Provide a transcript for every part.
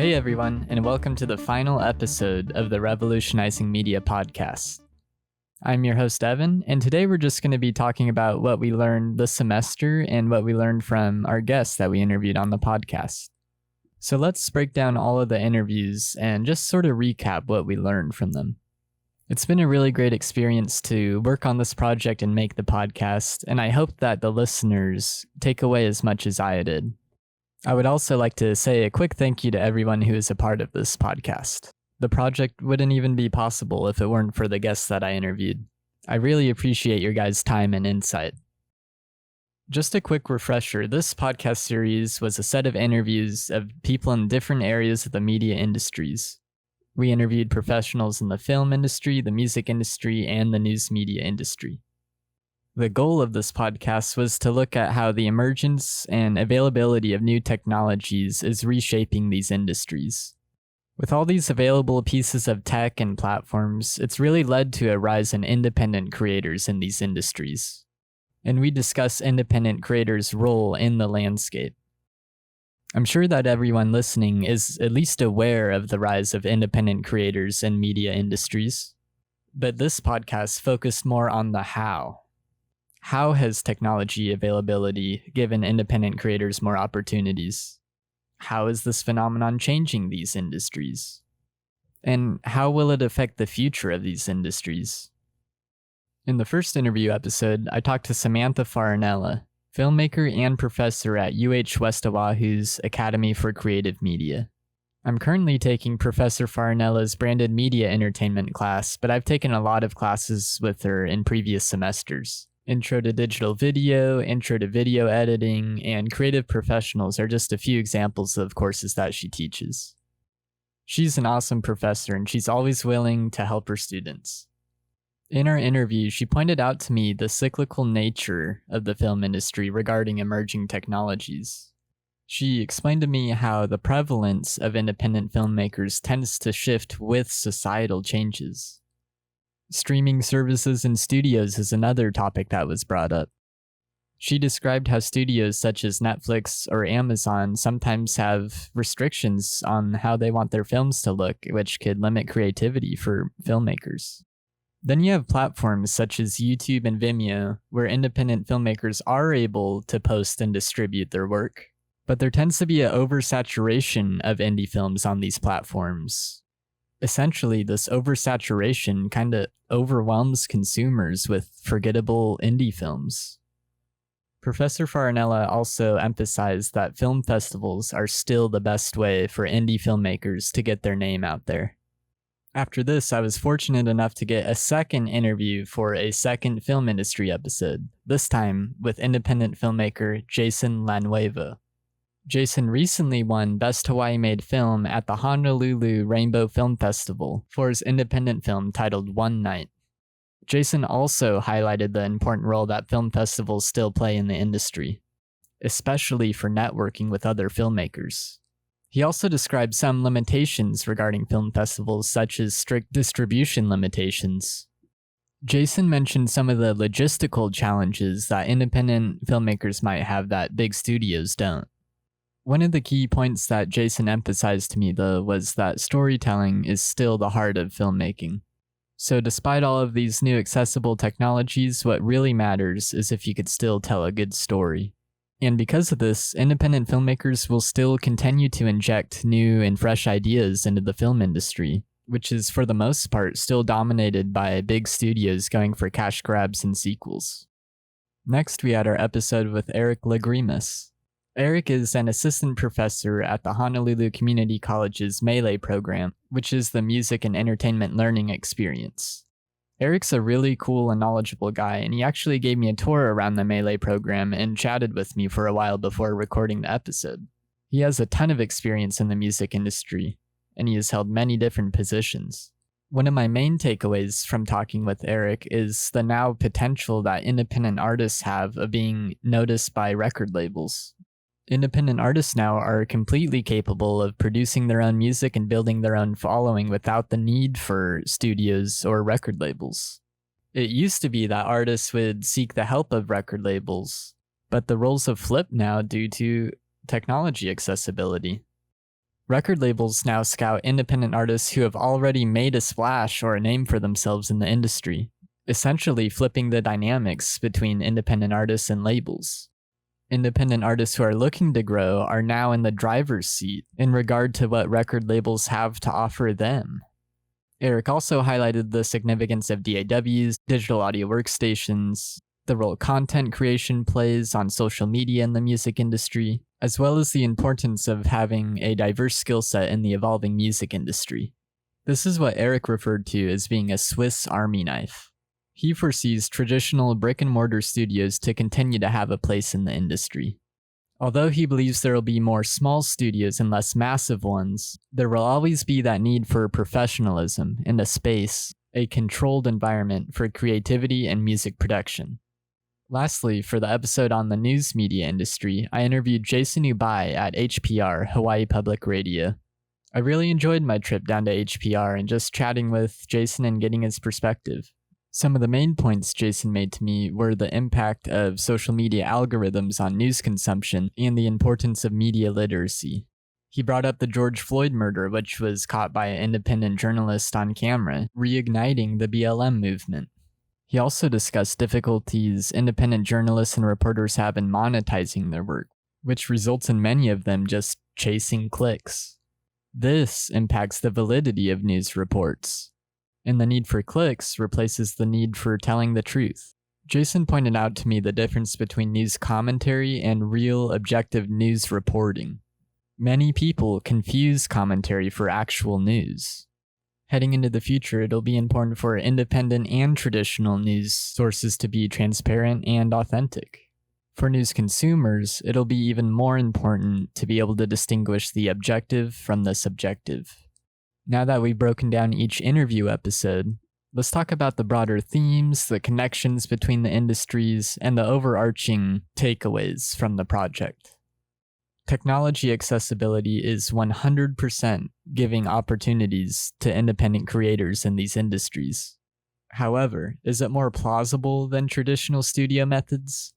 Hey everyone, and welcome to the final episode of the Revolutionizing Media podcast. I'm your host Evan, and today we're just going to be talking about what we learned this semester and what we learned from our guests that we interviewed on the podcast. So let's break down all of the interviews and just sort of recap what we learned from them. It's been a really great experience to work on this project and make the podcast, and I hope that the listeners take away as much as I did. I would also like to say a quick thank you to everyone who is a part of this podcast. The project wouldn't even be possible if it weren't for the guests that I interviewed. I really appreciate your guys' time and insight. Just a quick refresher, this podcast series was a set of interviews of people in different areas of the media industries. We interviewed professionals in the film industry, the music industry, and the news media industry. The goal of this podcast was to look at how the emergence and availability of new technologies is reshaping these industries. With all these available pieces of tech and platforms, it's really led to a rise in independent creators in these industries. And we discuss independent creators' role in the landscape. I'm sure that everyone listening is at least aware of the rise of independent creators in media industries. But this podcast focused more on the how. How has technology availability given independent creators more opportunities? How is this phenomenon changing these industries? And how will it affect the future of these industries? In the first interview episode, I talked to Samantha Farinella, filmmaker and professor at West Oahu's Academy for Creative Media. I'm currently taking Professor Farinella's Branded Media Entertainment class, but I've taken a lot of classes with her in previous semesters. Intro to Digital Video, Intro to Video Editing, and Creative Professionals are just a few examples of courses that she teaches. She's an awesome professor, and she's always willing to help her students. In our interview, she pointed out to me the cyclical nature of the film industry regarding emerging technologies. She explained to me how the prevalence of independent filmmakers tends to shift with societal changes. Streaming services and studios is another topic that was brought up. She described how studios such as Netflix or Amazon sometimes have restrictions on how they want their films to look, which could limit creativity for filmmakers. Then you have platforms such as YouTube and Vimeo, where independent filmmakers are able to post and distribute their work. But there tends to be an oversaturation of indie films on these platforms. Essentially, this oversaturation kind of overwhelms consumers with forgettable indie films. Professor Farinella also emphasized that film festivals are still the best way for indie filmmakers to get their name out there. After this, I was fortunate enough to get a second interview for a second film industry episode, this time with independent filmmaker Jason Lanuevo. Jason recently won Best Hawaii Made Film at the Honolulu Rainbow Film Festival for his independent film titled One Night. Jason also highlighted the important role that film festivals still play in the industry, especially for networking with other filmmakers. He also described some limitations regarding film festivals, such as strict distribution limitations. Jason mentioned some of the logistical challenges that independent filmmakers might have that big studios don't. One of the key points that Jason emphasized to me, though, was that storytelling is still the heart of filmmaking. So despite all of these new accessible technologies, what really matters is if you could still tell a good story. And because of this, independent filmmakers will still continue to inject new and fresh ideas into the film industry, which is for the most part still dominated by big studios going for cash grabs and sequels. Next, we had our episode with Eric Lagrimas. Eric is an assistant professor at the Honolulu Community College's Melee program, which is the music and entertainment learning experience. Eric's a really cool and knowledgeable guy, and he actually gave me a tour around the Melee program and chatted with me for a while before recording the episode. He has a ton of experience in the music industry, and he has held many different positions. One of my main takeaways from talking with Eric is the now potential that independent artists have of being noticed by record labels. Independent artists now are completely capable of producing their own music and building their own following without the need for studios or record labels. It used to be that artists would seek the help of record labels, but the roles have flipped now due to technology accessibility. Record labels now scout independent artists who have already made a splash or a name for themselves in the industry, essentially flipping the dynamics between independent artists and labels. Independent artists who are looking to grow are now in the driver's seat in regard to what record labels have to offer them. Eric also highlighted the significance of DAWs, digital audio workstations, the role content creation plays on social media in the music industry, as well as the importance of having a diverse skill set in the evolving music industry. This is what Eric referred to as being a Swiss Army knife. He foresees traditional brick-and-mortar studios to continue to have a place in the industry. Although he believes there will be more small studios and less massive ones, there will always be that need for professionalism and a space, a controlled environment for creativity and music production. Lastly, for the episode on the news media industry, I interviewed Jason Ubai at HPR, Hawaii Public Radio. I really enjoyed my trip down to HPR and just chatting with Jason and getting his perspective. Some of the main points Jason made to me were the impact of social media algorithms on news consumption and the importance of media literacy. He brought up the George Floyd murder, which was caught by an independent journalist on camera, reigniting the BLM movement. He also discussed difficulties independent journalists and reporters have in monetizing their work, which results in many of them just chasing clicks. This impacts the validity of news reports, and the need for clicks replaces the need for telling the truth. Jason pointed out to me the difference between news commentary and real objective news reporting. Many people confuse commentary for actual news. Heading into the future, it'll be important for independent and traditional news sources to be transparent and authentic. For news consumers, it'll be even more important to be able to distinguish the objective from the subjective. Now that we've broken down each interview episode, let's talk about the broader themes, the connections between the industries, and the overarching takeaways from the project. Technology accessibility is 100% giving opportunities to independent creators in these industries. However, is it more plausible than traditional studio methods?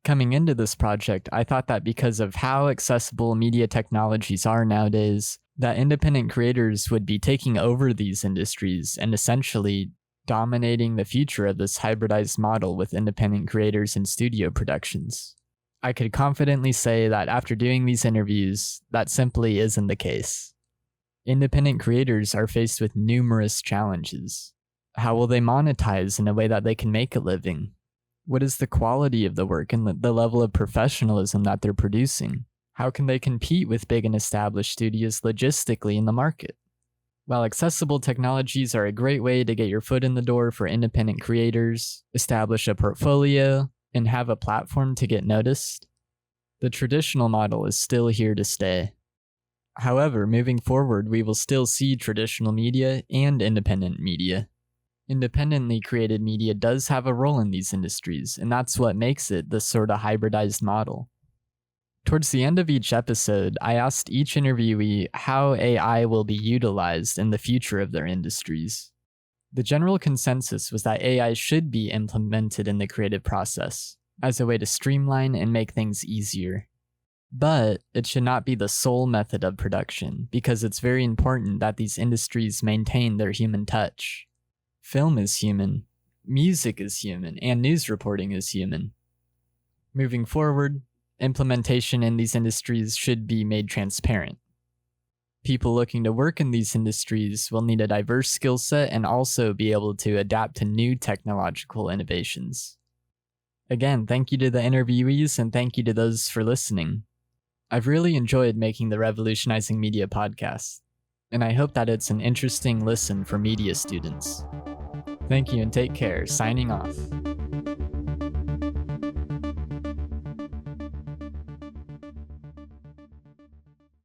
Coming into this project, I thought that because of how accessible media technologies are nowadays, that independent creators would be taking over these industries and essentially dominating the future of this hybridized model with independent creators and studio productions. I could confidently say that after doing these interviews, that simply isn't the case. Independent creators are faced with numerous challenges. How will they monetize in a way that they can make a living? What is the quality of the work and the level of professionalism that they're producing? How can they compete with big and established studios logistically in the market? While accessible technologies are a great way to get your foot in the door for independent creators, establish a portfolio, and have a platform to get noticed, the traditional model is still here to stay. However, moving forward, we will still see traditional media and independent media. Independently created media does have a role in these industries, and that's what makes it this sort of hybridized model. Towards the end of each episode, I asked each interviewee how AI will be utilized in the future of their industries. The general consensus was that AI should be implemented in the creative process as a way to streamline and make things easier. But it should not be the sole method of production, because it's very important that these industries maintain their human touch. Film is human, music is human, and news reporting is human. Moving forward, implementation in these industries should be made transparent. People looking to work in these industries will need a diverse skill set and also be able to adapt to new technological innovations. Again, thank you to the interviewees and thank you to those for listening. I've really enjoyed making the Revolutionizing Media podcast, and I hope that it's an interesting listen for media students. Thank you and take care. Signing off.